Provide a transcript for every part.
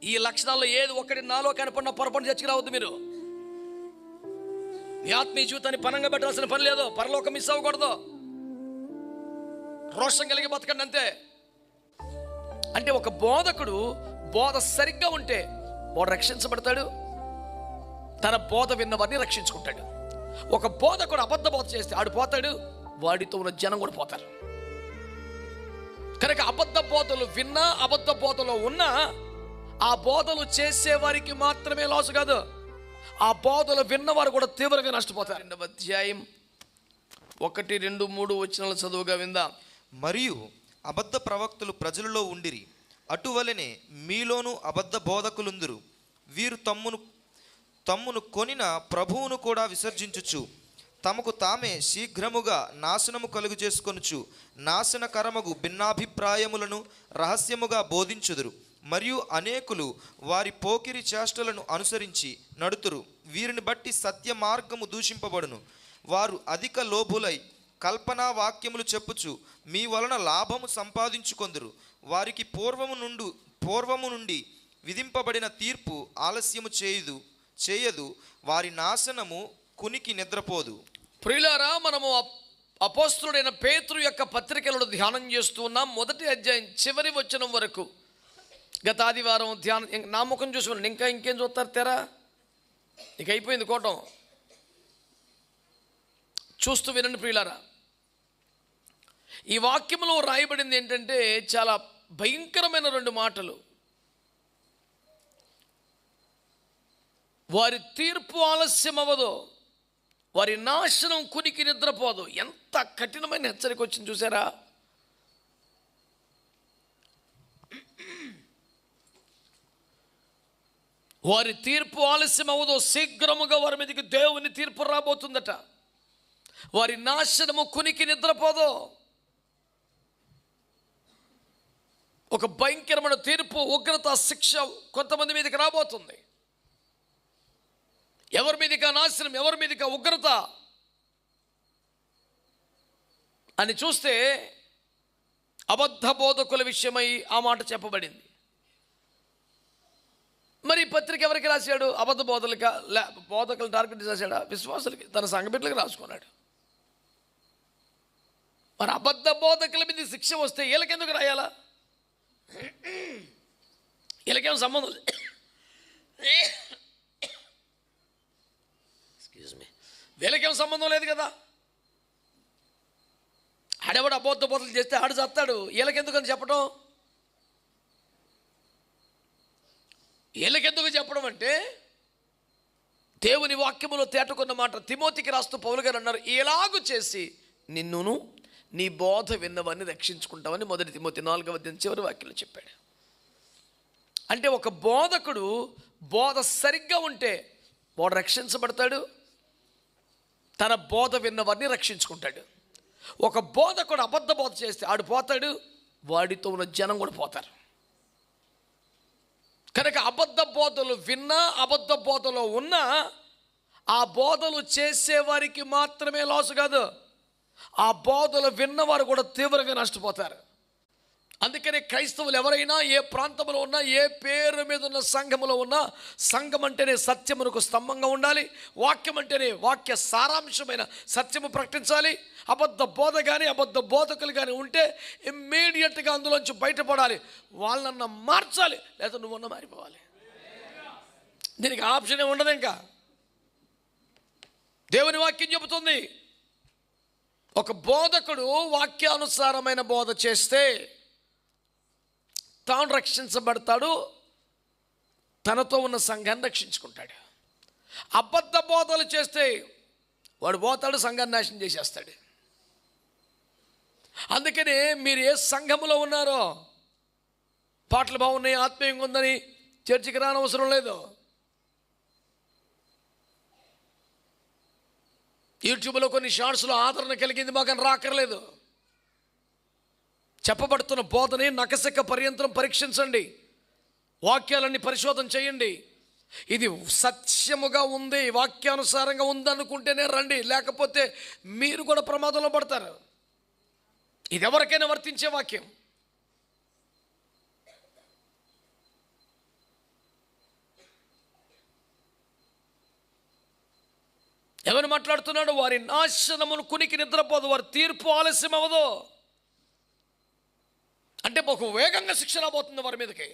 ఈ లక్షణాల్లో ఏది ఒకటి నాలో కనపడిన పొరపాటు చచ్చిరావద్దు. మీరు మీ ఆత్మీయ జీవితాన్ని పనంగా పెట్టాల్సిన పని లేదు. పరలోకం మిస్ అవ్వకూడదు. రోషం కలిగి బతకండి అంతే. అంటే ఒక బోధకుడు బోధ సరిగ్గా ఉంటే వాడు రక్షించబడతాడు, తన బోధ విన్నవారిని రక్షించుకుంటాడు. ఒక బోధకుడు అబద్ధ బోధ చేస్తే ఆడు పోతాడు, వాడితో ఉన్న జనం కూడా పోతారు. కనుక అబద్ధ బోధలు విన్నా, అబద్ధ బోధలో ఉన్నా ఆ బోధలు చేసేవారికి మాత్రమే లాసు కాదు, ఆ బోధలు విన్నవారు కూడా తీవ్రంగా నష్టపోతారు. 2వ అధ్యాయం 1, 2, 3 వచనాలు చదువుగా విందాం. మరియు అబద్ధ ప్రవక్తలు ప్రజలలో ఉండిరి, అటువలనే మీలోను అబద్ధ బోధకులుందురు. వీరు తమ్మును కొనిన ప్రభువును కూడా విసర్జించుచు తమకు తామే శీఘ్రముగా నాశనము కలుగు చేసుకొనుచు నాశనకరమగు భిన్నాభిప్రాయములను రహస్యముగా బోధించుదురు. మరియు అనేకులు వారి పోకిరి చేష్టలను అనుసరించి నడుతురు. వీరిని బట్టి సత్య మార్గము దూషింపబడును. వారు అధిక లోభులై కల్పనా వాక్యములు చెప్పుచు మీ వలన లాభము సంపాదించుకొందురు. వారికి పూర్వము నుండి విధింపబడిన తీర్పు ఆలస్యము చేయదు. వారి నాశనము కునికి నిద్రపోదు. ప్రియులారా, మనము అపోస్తలుడైన పేతురు యొక్క పత్రికలను ధ్యానం చేస్తూ ఉన్నాం. 1వ అధ్యాయం చివరి వచనం వరకు. గత ఆదివారం ధ్యానం, నా ముఖం చూసుకోండి, ఇంకేం చూస్తారు తెరా, ఇక అయిపోయింది కోటం. చూస్తూ వినండి ప్రియులారా. ఈ వాక్యంలో రాయబడింది ఏంటంటే చాలా భయంకరమైన 2 మాటలు. వారి తీర్పు ఆలస్యం అవ్వదు, వారి నాశనం కునికి నిద్రపోదు. ఎంత కఠినమైన హెచ్చరిక వచ్చింది చూసారా. వారి తీర్పు ఆలస్యం అవ్వదు, శీఘ్రముగా వారి మీదకి దేవుని తీర్పు రాబోతుందట. వారి నాశనము కునికి నిద్రపోదు. ఒక భయంకరమైన తీర్పు, ఉగ్రత, శిక్ష కొంతమంది మీదకి రాబోతుంది. ఎవరి మీదకి నాశనం, ఎవరి మీదకి ఉగ్రత అని చూస్తే అబద్ధ బోధకుల విషయమై ఆ మాట చెప్పబడింది. మరి ఈ పత్రిక ఎవరికి రాశాడు? అబద్ధ బోధకులు టార్గెట్ రాశాడా? విశ్వాసులకి, తన సంఘబిడ్డలకు రాసుకున్నాడు. మరి అబద్ధ బోధకుల మీద శిక్ష వస్తే వీళ్ళకెందుకు రాయాలా? వీళ్ళకేం సంబంధం లేదు. వీళ్ళకేం సంబంధం లేదు కదా. ఆడెవడు అబద్ధ బోధలు చేస్తే ఆడు చస్తాడు, వీళ్ళకెందుకని చెప్పడం? వీళ్ళకెందుకు చెప్పడం అంటే దేవుని వాక్యములో తేటకున్న మాట తిమోతికి రాస్తూ పౌలు గారు అన్నారు, ఎలాగూ చేసి నిన్నును నీ బోధ విన్నవాన్ని రక్షించుకుంటామని 1 తిమోతి 4వ అధ్యాయం చివరి వాక్యంలో చెప్పాడు. అంటే ఒక బోధకుడు బోధ సరిగ్గా ఉంటే వాడు రక్షించబడతాడు, తన బోధ విన్నవారిని రక్షించుకుంటాడు. ఒక బోధకుడు అబద్ధ బోధ చేస్తే ఆడు పోతాడు, వాడితో ఉన్న జనం కూడా పోతారు. కనుక అబద్ధ బోధలు విన్నా, అబద్ధ బోధలో ఉన్నా ఆ బోధలు చేసేవారికి మాత్రమే లాసు కాదు, ఆ బోధలు విన్నవారు కూడా తీవ్రంగా నష్టపోతారు. అందుకనే క్రైస్తవులు ఎవరైనా ఏ ప్రాంతంలో ఉన్నా, ఏ పేరు మీద ఉన్న సంఘములో ఉన్నా, సంఘం అంటేనే సత్యమునకు స్తంభంగా ఉండాలి. వాక్యం అంటేనే వాక్య సారాంశమైన సత్యము ప్రకటించాలి. అబద్ధ బోధ కానీ అబద్ధ బోధకులు కానీ ఉంటే ఇమ్మీడియట్గా అందులోంచి బయటపడాలి. వాళ్ళన్న మార్చాలి, లేదా నువ్వన్న మారిపోవాలి. దీనికి ఆప్షన్ ఏమి ఉండదు. ఇంకా దేవుని వాక్యం చెబుతుంది, ఒక బోధకుడు వాక్యానుసారమైన బోధ చేస్తే తాను రక్షించబడతాడు, తనతో ఉన్న సంఘాన్ని రక్షించుకుంటాడు. అబద్ధ బోధలు చేస్తే వాడు పోతాడు, సంఘాన్ని నాశనం చేసేస్తాడు. అందుకనే మీరు ఏ సంఘములో ఉన్నారో, పాటలు బాగున్నాయి, ఆత్మీయంగా ఉందని చర్చికి రానవసరం లేదు. యూట్యూబ్లో కొన్ని షార్ట్స్లో ఆదరణ కలిగింది, మాకు రాకర్లేదు. చెప్పబడుతున్న బోధని నకసిక పర్యంతరం పరీక్షించండి, వాక్యాలన్నీ పరిశోధన చేయండి. ఇది సత్యముగా ఉంది, వాక్యానుసారంగా ఉందనుకుంటేనే రండి, లేకపోతే మీరు కూడా ప్రమాదంలో పడతారు. ఇది ఎవరికైనా వర్తించే వాక్యం. ఎవరు మాట్లాడుతున్నాడు? వారి నాశనమును కునికి నిద్రపోదు, వారి తీర్పు ఆలస్యం అవ్వదు. అంటే ఒక వేగంగా శిక్ష రాబోతుంది వారి మీదకి.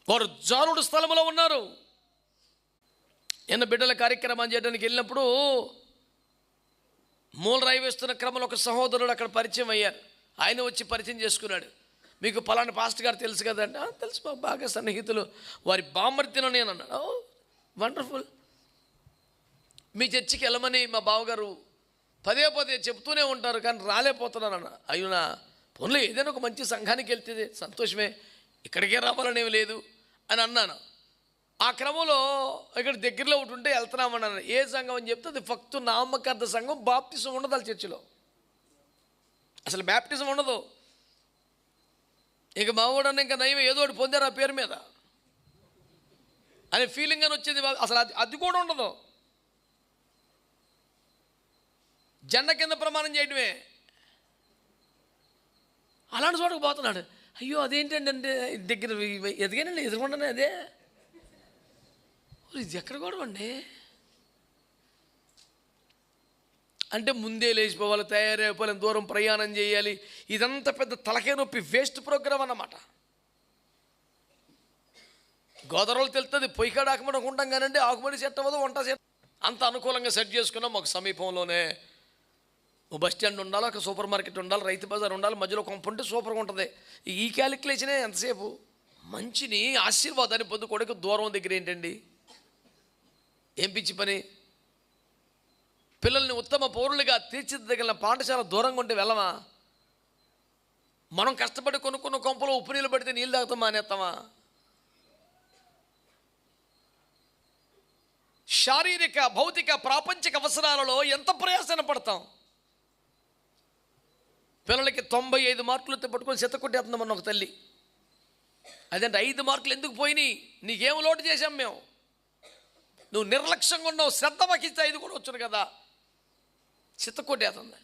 వారు జారుడు స్థలంలో ఉన్నారు. నిన్న బిడ్డల కార్యక్రమం చేయడానికి వెళ్ళినప్పుడు మూల రాయి వేస్తున్న క్రమంలో ఒక సహోదరుడు అక్కడ పరిచయం అయ్యారు. ఆయన వచ్చి పరిచయం చేసుకున్నాడు. మీకు పలానా పాస్టర్ గారు తెలుసు కదంటే, తెలుసు మాకు బాగా సన్నిహితులు, వారి బామ్మర్తిలో నేను అన్నాడు. వండర్ఫుల్. మీ చర్చికి వెళ్ళమని మా బావగారు పదే పదే చెప్తూనే ఉంటారు, కానీ రాలేకపోతున్నాను అన్న. అయ్యునా పోన్లే, ఏదైనా ఒక మంచి సంఘానికి వెళ్తే సంతోషమే, ఇక్కడికే రావాలనేవి లేదు అని అన్నాను. ఆ క్రమంలో ఇక్కడ దగ్గరలో ఒకటి ఉంటే వెళ్తున్నామన్నాను. ఏ సంఘం అని చెప్తే అది ఫక్తు నామకార్థ సంఘం, బాప్టిజం ఉండదు వాళ్ళ చర్చిలో, అసలు బ్యాప్టిజం ఉండదు. ఇక మావాడన్న ఇంకా నయం ఏదో ఒకటి పొందారు ఆ పేరు మీద అనే ఫీలింగ్ అని వచ్చేది. అసలు అది కూడా ఉండదు. జెండా కింద ప్రమాణం చేయడమే. అలాంటి చోటకు పోతున్నాడు. అయ్యో అదేంటండి అంటే దగ్గర ఎదిగానండి, ఎదురుకుండానే అదే. ఇది ఎక్కడ కూడా అండి అంటే ముందే లేచిపోవాలి, తయారైపోవాలి, దూరం ప్రయాణం చేయాలి. ఇదంతా పెద్ద తలకే నొప్పి, వేస్ట్ ప్రోగ్రామ్ అన్నమాట. గోదావరిలో తెలుస్తుంది, పొయ్యి కాడ ఆకుమడి ఉంటాం కానండి, ఆకుమడి సెట్ అవ్వదు, వంట సెట్. అంత అనుకూలంగా సెట్ చేసుకున్నాం. ఒక సమీపంలోనే ఓ బస్ స్టాండ్ ఉండాలి, ఒక సూపర్ మార్కెట్ ఉండాలి, రైతు బజార్ ఉండాలి, మధ్యలో కొంప ఉంటే సూపర్గా ఉంటుంది. ఈ క్యాలిక్యులేషనే ఎంతసేపు. మంచిని ఆశీర్వాదాన్ని పొందుకోవడానికి దూరం దగ్గర ఏంటండి, ఏం పిచ్చి పని. పిల్లల్ని ఉత్తమ పౌరులుగా తీర్చిదిద్దగలిగిన పాఠశాల దూరంగా ఉంటే వెళ్ళమా? మనం కష్టపడి కొనుక్కున్న కొంపలో ఉప్పు నీళ్ళు పడితే నీళ్ళు తాగుతాం మానేస్తామా? శారీరక భౌతిక ప్రాపంచిక అవసరాలలో ఎంత ప్రయాసన పడతాం. పిల్లలకి 95 మార్కులు పట్టుకొని చెత్తకొట్టేస్తున్నామన్న ఒక తల్లి. అదంటే 5 మార్కులు ఎందుకు పోయినాయి, నీకేం లోటు చేశాం మేము, నువ్వు నిర్లక్ష్యంగా ఉన్నావు, శ్రద్ధ వహిస్తే 5 కూడా వచ్చును కదా, చిత్తకొట్టేస్తుంది.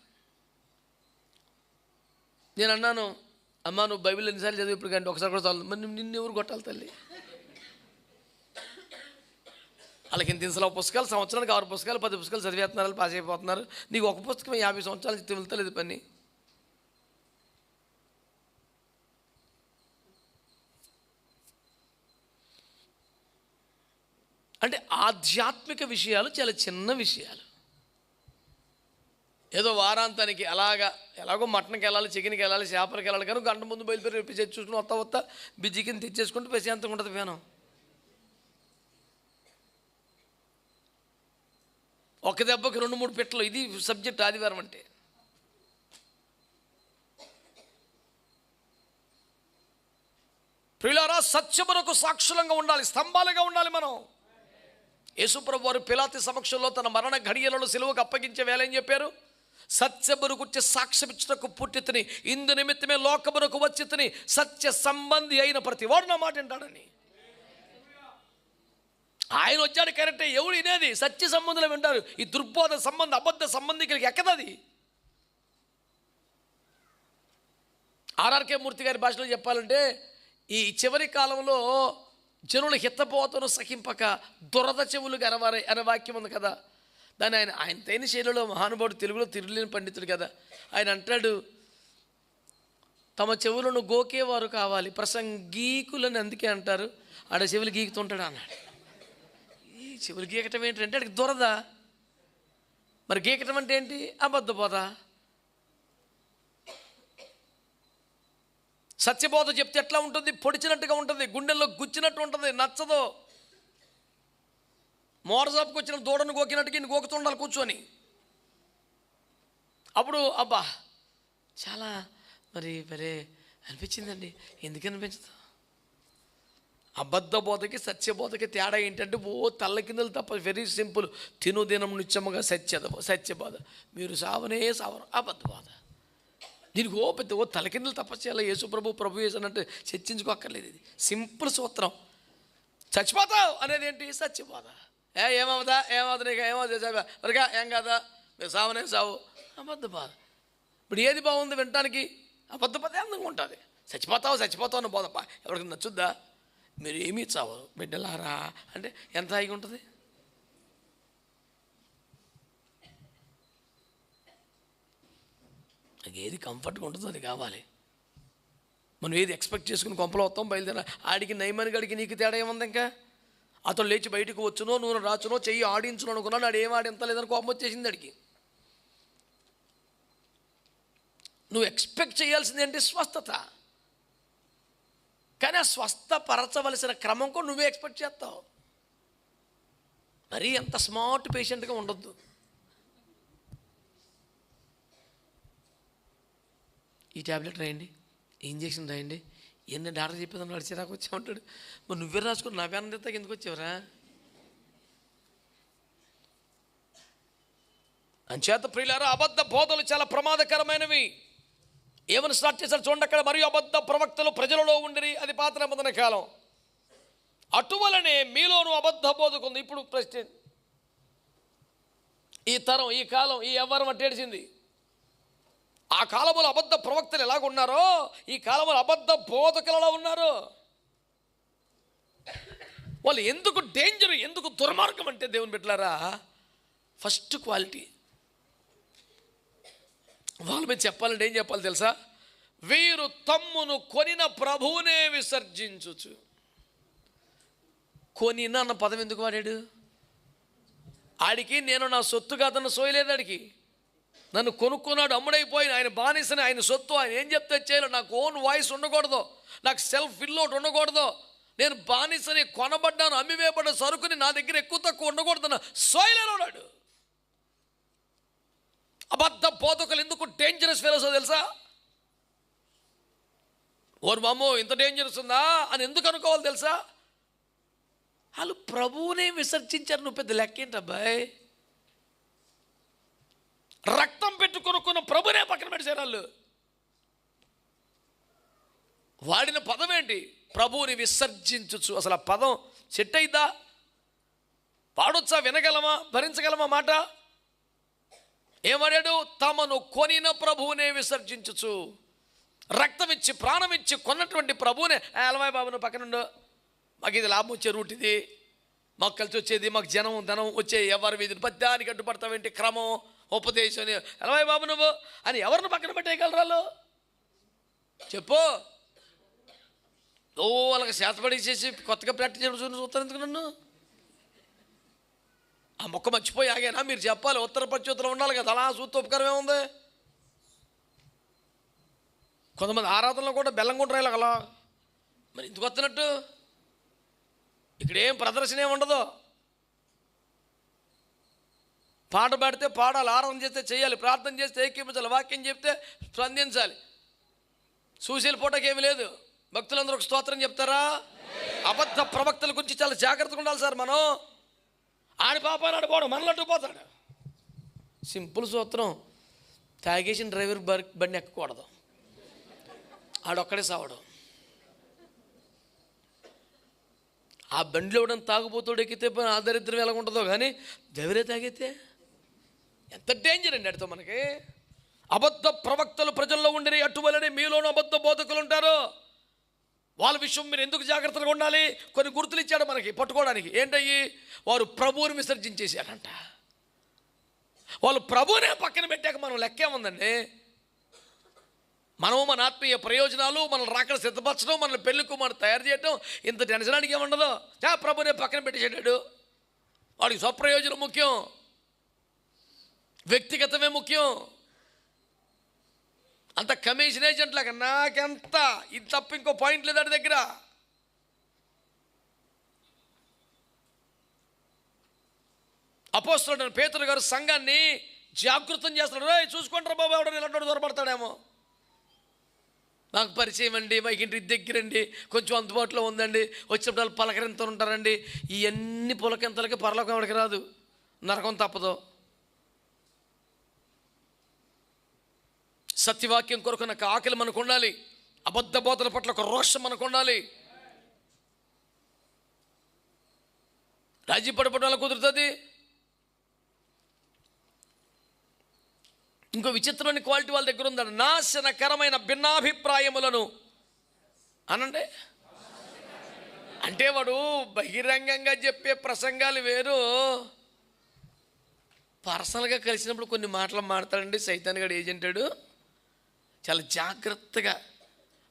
నేను అన్నాను, అమ్మా నువ్వు బైబిల్ ఎన్నిసార్లు చదివి ఇప్పుడు కానీ ఒకసారి కూడా చాలు. మరి నిన్ను ఎవరు కొట్టాలి తల్లి? వాళ్ళకి ఇంత ఇంతలో పుస్తకాలు, సంవత్సరానికి 6 పుస్తకాలు 10 పుస్తకాలు చదివేస్తున్నారు, పాస్ అయిపోతున్నారు. నీకు ఒక పుస్తకం 50 సంవత్సరాలు వెళ్తలేదు పని. అంటే ఆధ్యాత్మిక విషయాలు చాలా చిన్న విషయాలు. ఏదో వారాంతానికి ఎలాగో మటన్కి వెళ్ళాలి, చికెన్కి వెళ్ళాలి, చేపలకి వెళ్ళాలి, కానీ గంట ముందు బయలుదేరి రేపు చూసుకుని వస్తా బిజీ కింద తెచ్చేసుకుంటూ ప్రశాంతంగా ఉంటుంది వేనం. ఒక దెబ్బకి 2-3 పిట్టలు. ఇది సబ్జెక్ట్ ఆదివారం అంటే. ప్రియులారా, సత్యమునకు సాక్షులంగా ఉండాలి, స్తంభాలుగా ఉండాలి మనం. యేసుప్రభు వారు పిలాతు సమక్షంలో తన మరణ ఘడియలలో సిలువకు అప్పగించే వేళ ఏం చెప్పారు? సత్యమును గురించి సాక్ష్యమిచ్చుటకు పుట్టితిని, ఇందు నిమిత్తమే లోకమునకు వచ్చితిని, సత్య సంబంధి అయిన ప్రతి వాడు నా మాట వింటాడని. ఆయన వచ్చాడు కరెక్టే, ఎవడు వినేది? సత్య సంబంధులు వింటారు. ఈ దుర్బోధ సంబంధ అబద్ధ సంబంధికులకి ఎక్కదది. ఆర్ఆర్కే మూర్తి గారి భాషలో చెప్పాలంటే, ఈ చివరి కాలంలో జనులు హిత్తపోతను సహింపక దురద చెవులు గనవారే అనే వాక్యం ఉంది కదా. దాన్ని ఆయన తైన శైలిలో మహానుభావుడు, తెలుగులో తిరుగులేని పండితుడు కదా. ఆయన అంటాడు, తమ చెవులను గోకేవారు కావాలి, ప్రసంగీకులని అందుకే అంటారు, ఆడ చెవులు గీకుతుంటాడు అన్నాడు. ఈ చెవులు గీకటం ఏంటంటే అడికి దురద. మరి గీకటం అంటే ఏంటి? అబద్ధ బోధ. సత్యబోధ చెప్తే ఎట్లా ఉంటుంది? పొడిచినట్టుగా ఉంటుంది, గుండెల్లో గుచ్చినట్టు ఉంటుంది, నచ్చదు. మోరసాపుకి వచ్చిన దూడను గోకినట్టుగా ఇన్ని గోకుతుండాలి కూర్చొని. అప్పుడు అబ్బా చాలా మరి అనిపించిందండి. ఎందుకు అనిపించదు? అబద్ధ బోధకి సత్యబోధకి తేడా ఏంటంటే తల్ల కిందలు తప్ప. Very simple. తినుదినం నిత్యముగా సత్యబోధ, మీరు సావనే సావరు అబద్ధ బోధ. దీనికి పెద్ద తలకిందులు తపస్సు చేయాలి. ప్రభు చేసినట్టు చర్చించుకోక్కర్లేదు. ఇది సింపుల్ సూత్రం. చచ్చిపోతావు అనేది ఏంటి? సత్యబోధ. ఏమవుదా నీకు ఏమవుతా మరిగా ఏం కాదా, మీరు సావనే సావు అబద్ధ బాధ. ఇప్పుడు ఏది బాగుంది వినటానికి? అబద్ధ పదే అందంగా ఉంటుంది. చచ్చిపోతావు అన్న బోధ ఎవరికి నచ్చుద్దా? మీరు ఏమీ చావరు బిడ్డలారా అంటే ఎంత హాయిగా ఉంటుంది. నాకు ఏది కంఫర్ట్గా ఉంటుందో అది కావాలి. మనం ఏది ఎక్స్పెక్ట్ చేసుకుని కొంపలో వస్తాం బయలుదేరా. ఆడికి నయమని గడికి నీకు తేడా ఏముంది? ఇంకా అతను లేచి బయటకు వచ్చునో నూనె రాచునో చెయ్యి ఆడించును అనుకున్నాడు. ఆడు ఏం ఆడించలేదని కోపం వచ్చేసింది అడిగి. నువ్వు ఎక్స్పెక్ట్ చేయాల్సింది ఏంటి? స్వస్థత. కానీ ఆ స్వస్థపరచవలసిన క్రమం కూడా నువ్వే ఎక్స్పెక్ట్ చేస్తావు. మరీ అంత స్మార్ట్ పేషెంట్గా ఉండొద్దు. ఈ ట్యాబ్లెట్ రాయండి, ఈ ఇంజక్షన్ రాయండి, ఎన్ని డాక్టర్ చెప్పేదాన్ని వాడు చిరాకు వచ్చా ఉంటాడు. మరి నువ్వే రాసుకుని నా పేరు తెస్తాక ఎందుకు వచ్చావురా? అంచేత ప్రియులారా, అబద్ధ బోధలు చాలా ప్రమాదకరమైనవి. ఏమని స్టార్ట్ చేశారు చూడండి అక్కడ. మరియు అబద్ధ ప్రవక్తలు ప్రజలలో ఉండిరి, అది పాత నిబంధన కాలం. అటువలనే మీలోను అబద్ధ బోధకుంది. ఇప్పుడు ప్రశ్న, ఈ తరం, ఈ కాలం, ఈ వ్యవహారం అట్టేడిసింది. ఆ కాలంలో అబద్ధ ప్రవక్తలు ఎలాగున్నారో ఈ కాలంలో అబద్ధ బోధకులు ఎలా ఉన్నారు. వాళ్ళు ఎందుకు డేంజర్, ఎందుకు దుర్మార్గం అంటే దేవుని బిడ్డలారా, ఫస్ట్ క్వాలిటీ. వాళ్ళ మీద చెప్పాలంటే ఏం చెప్పాలి తెలుసా? వీరు తమ్మును కొనిన ప్రభువునే విసర్జించుచు. కొనిన అన్న పదం ఎందుకు వాడాడు? ఆడికి నేను నా సొత్తు కాదన్న సోయలేదు. ఆడికి నన్ను కొనుక్కున్నాడు, అమ్ముడైపోయిన ఆయన బానిసని, ఆయన సొత్తు, ఆయన ఏం చెప్తే చేయాలి. నాకు ఓన్ వాయిస్ ఉండకూడదు, నాకు సెల్ఫ్ ఫిల్ అవుట్ ఉండకూడదు. నేను బానిసని, కొనబడ్డాను, అమ్మివేయబడ్డ సరుకుని నా దగ్గర ఎక్కువ తక్కువ ఉండకూడదన్న సోయలేరు ఉన్నాడు. అబద్ధ బోధకులు ఎందుకు డేంజరస్ ఫెలోసో తెలుసా? ఓరు మామో ఇంత డేంజరస్ ఉందా అని ఎందుకు అనుకోవాలి తెలుసా? వాళ్ళు ప్రభువునే విసర్జించారు. నువ్వు పెద్ద లెక్కేంటి అబ్బాయి? రక్తం పెట్టుకొనుక్కున్న ప్రభునే పక్కన పెట్టారు వాళ్ళు. వాడిన పదం ఏంటి? ప్రభువుని విసర్జించచ్చు. అసలు ఆ పదం సెట్ అయిద్దా? పాడొచ్చా? వినగలమా? భరించగలమా మాట? ఏమన్నాడు? తమను కొనిన ప్రభువునే విసర్జించచ్చు. రక్తం ఇచ్చి ప్రాణం ఇచ్చి కొన్నటువంటి ప్రభువునే, అలవాయి బాబును పక్కనుండు, మాకు ఇది లాభం వచ్చే రూట్, ఇది మాకు కలిసి వచ్చేది, మాకు జనం ధనం వచ్చే, ఎవరి వీధిని పద్యానికి అడ్డుపడతావేంటి, క్రమం ఉపదేశం, అలవాయి బాబు నువ్వు అని ఎవరిని పక్కన పెట్టేయగలరాలు? చెప్పు. ఓ వాళ్ళకి శాతపడి చేసి కొత్తగా ప్రాక్టీస్ చేయడం చూస్తాను ఎందుకు నన్ను? ఆ మొక్క మర్చిపోయి ఆగానా? మీరు చెప్పాలి. ఉత్తర ప్రత్యుత్తరం ఉండాలి కదా, అలా చూస్తే ఉపకారం ఏముంది? కొంతమంది ఆరాధనలో కూడా బెల్లం కూడా రాయలగలా. మరి ఎందుకు వస్తున్నట్టు? ఇక్కడేం ప్రదర్శన ఏమి ఉండదు. పాట పాడితే పాడాలి, ఆరాధన చేస్తే చేయాలి, ప్రార్థన చేస్తే ఏకీపించాలి, వాక్యం చెప్తే స్పందించాలి. సూసీల పూటకి ఏమి లేదు. భక్తులందరూ ఒక స్తోత్రం చెప్తారా? అబద్ధ ప్రవక్తల గురించి చాలా జాగ్రత్తగా ఉండాలి సార్ మనం. ఆడి పాపాన్ని ఆడిపోవడం మనలంటూ పోతాడు. సింపుల్ సూత్రం, తాగేసిన డ్రైవర్ బండి ఎక్కకూడదు, ఆడొక్కడే సావడం. ఆ బండిలో ఇవ్వడం తాగుపోతాడు ఎక్కితే ఆ దరిద్రం ఎలా ఉంటుందో, కానీ డ్రైవరే తాగితే ఎంత డేంజర్ అండి అడితో మనకి. అబద్ధ ప్రవక్తలు ప్రజల్లో ఉండి అటువలనే మీలోనూ అబద్ధ బోధకులు ఉంటారు. వాళ్ళ విషయం మీరు ఎందుకు జాగ్రత్తగా ఉండాలి? కొన్ని గుర్తులు ఇచ్చాడు మనకి పట్టుకోవడానికి. ఏంటయ్యి? వారు ప్రభువుని విసర్జించేశారంట. వాళ్ళు ప్రభువునే పక్కన పెట్టాక మనం లెక్కేముందండి? మనము మన ఆత్మీయ ప్రయోజనాలు, మన రాకడ సిద్ధపరచడం, మన పెళ్లికు మనం తయారు చేయడం, ఇంత టెన్షనానికి ఏముండదు. ప్రభువునే పక్కన పెట్టేసాడు. వాడికి స్వప్రయోజనం ముఖ్యం, వ్యక్తిగతమే ముఖ్యం. అంత కమిషన్ ఏజెంట్ లాగా నాకెంత, ఇది తప్ప ఇంకో పాయింట్ లేదు వాడి దగ్గర. అపోస్తలుడైన పేతురు గారు సంఘాన్ని జాగృతం చేస్తున్నాడు. చూసుకుంటారు బాబు, ఎవడో ఇలాంటి దొరపడతాడేమో, మాకు పరిచయం అండి, మాకు ఇంటి దగ్గరండి, కొంచెం అందుబాటులో ఉందండి, వచ్చినప్పుడు పలకరింతలు ఉంటారండి. ఇవన్నీ పులకింతలకి పరలోకం ఎవరికి రాదు, నరకం తప్పదు. సత్యవాక్యం కొరకు నాకు ఆకలి మనకు ఉండాలి. అబద్ధ బోధల పట్ల ఒక రోషం మనకు ఉండాలి. రాజీ పడిపోవడం వల్ల కుదురుతుంది. ఇంకో విచిత్రమైన క్వాలిటీ వాళ్ళ దగ్గర ఉందండి, నాశనకరమైన భిన్నాభిప్రాయములను అనండి. అంటే వాడు బహిరంగంగా చెప్పే ప్రసంగాలు వేరు, పర్సనల్గా కలిసినప్పుడు కొన్ని మాటలు మాడతాడండి. సైతాన్ గడు ఏజెంటాడు, చాలా జాగ్రత్తగా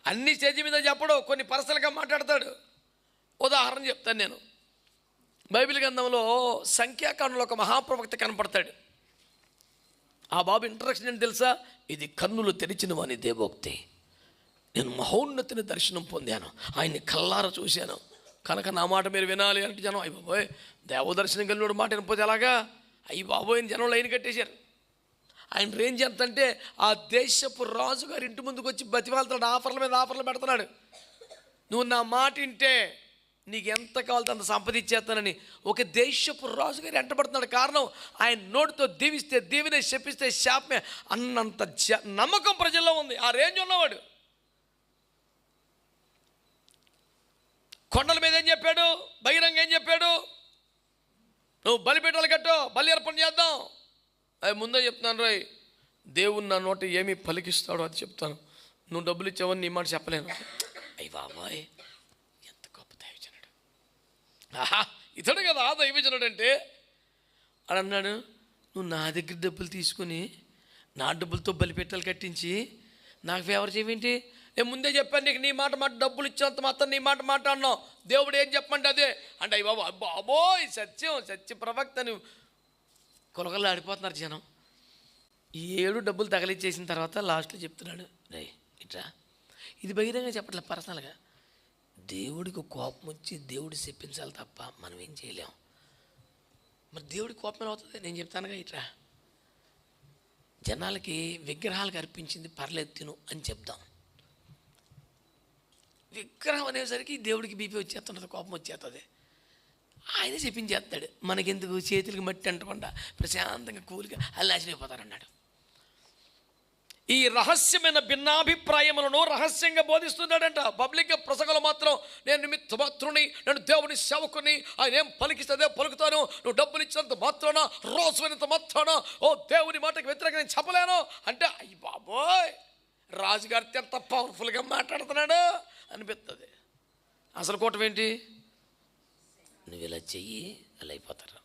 అన్ని స్టేజ్ మీద చెప్పడు, కొన్ని పర్సనల్గా మాట్లాడతాడు. ఉదాహరణ చెప్తాను నేను. బైబిల్ గ్రంథంలో సంఖ్యాకాండంలో ఒక మహాప్రవక్త కనపడతాడు. ఆ బాబు ఇంట్రడక్షన్ ఏంటి తెలుసా? ఇది కన్నులు తెరిచిన వాని దేవోక్తి, నేను మహోన్నతిని దర్శనం పొందాను, ఆయన్ని కల్లార చూశాను కనుక నా మాట మీరు వినాలి అంటే జనం అయ్యి బాబోయ్ దేవదర్శనం కలిగినోడు మాట వినపోతే ఎలాగా, అయ్యి బాబోయ్ జనం లైన్ కట్టేశారు. ఆయన రేంజ్ ఎంత అంటే ఆ దేశపు రాజుగారి ఇంటి ముందుకు వచ్చి బతిమాలుతాడు, ఆఫర్ల మీద ఆఫర్లు పెడుతున్నాడు. నువ్వు నా మాట వింటే నీకు ఎంత కావాలో అంత సంపద ఇచ్చేస్తానని ఒక దేశపు రాజుగారు ఎంటబడుతున్నాడు. కారణం ఆయన నోటితో దీవిస్తే దీవినే, శపిస్తే శాపమే అన్నంత నమ్మకం ప్రజల్లో ఉంది. ఆ రేంజ్ ఉన్నవాడు. కొండల మీద ఏం చెప్పాడు? బహిరంగ ఏం చెప్పాడు? నువ్వు బలిపీఠాలు కట్టు, బలి అర్పణ చేద్దాం. అది ముందే చెప్తున్నాను రోయ్, దేవుడు నా నోట ఏమి పలికిస్తాడో అది చెప్తాను. నువ్వు డబ్బులు ఇచ్చావని నీ మాట చెప్పలేను. అయ్యి బాబాయ్ ఎంత గొప్ప దైవజనుడు! ఆహా, ఇతడు కదా దైవజనుడు అంటే. అని అన్నాడు, నువ్వు నా దగ్గర డబ్బులు తీసుకుని నా డబ్బులతో బలిపీఠాలు కట్టించి నాకు ఫేవర్ చేయవేంటి? నేను ముందే చెప్పాను నీకు, నీ మాట డబ్బులు ఇచ్చినంత మాత్రం నీ మాట మాట్లాడినావు, దేవుడు ఏం చెప్పండి అదే అంటే అయ్యి బాబు బాబోయ్ సత్య ప్రవక్త నువ్వు కొలకల్లో ఆడిపోతున్నారు జనం. ఈ 7 డబ్బులు తగలిచ్చేసిన తర్వాత లాస్ట్లో చెప్తున్నాడు, రే ఇట్రా, ఇది బహిరంగ చెప్పట్లే, పర్సనల్గా. దేవుడికి కోపం వచ్చి దేవుడు చెప్పించాలి తప్ప మనం ఏం చేయలేం. మరి దేవుడికి కోపం అవుతుంది, నేను చెప్తానుగా ఇట్రా, జనాలకి విగ్రహాలకు అర్పించింది పర్లేదు తిను అని చెప్దాం. విగ్రహం అనేసరికి దేవుడికి బీపీ వచ్చేస్తుంటుంది, కోపం వచ్చేస్తుంది. ఆయన చెప్పించేస్తాడు, మనకెందుకు చేతులకి మట్టి అంటకుండా ప్రశాంతంగా కూలిగా అల్లి నాశనైపోతారన్నాడు. ఈ రహస్యమైన భిన్నాభిప్రాయములను రహస్యంగా బోధిస్తున్నాడంట. పబ్లిక్గా ప్రసంగంలో మాత్రం నేను నిమిత్త మాత్రుని, నేను దేవుని సేవకుని, ఆయన ఏం పలికిస్తే పలుకుతాను, నువ్వు డబ్బులు ఇచ్చినంత మాత్రాన, రోజువైనంత మాత్రాన ఓ దేవుని మాటకి వ్యతిరేకంగా నేను చెప్పలేను అంటే అయ్యి బాబోయ్ రాజుగారితో ఎంత పవర్ఫుల్గా మాట్లాడుతున్నాడు అనిపిస్తుంది. అసలు కూటం ఏంటి? నువ్వు ఇలా చెయ్యి అలా అయిపోతారు.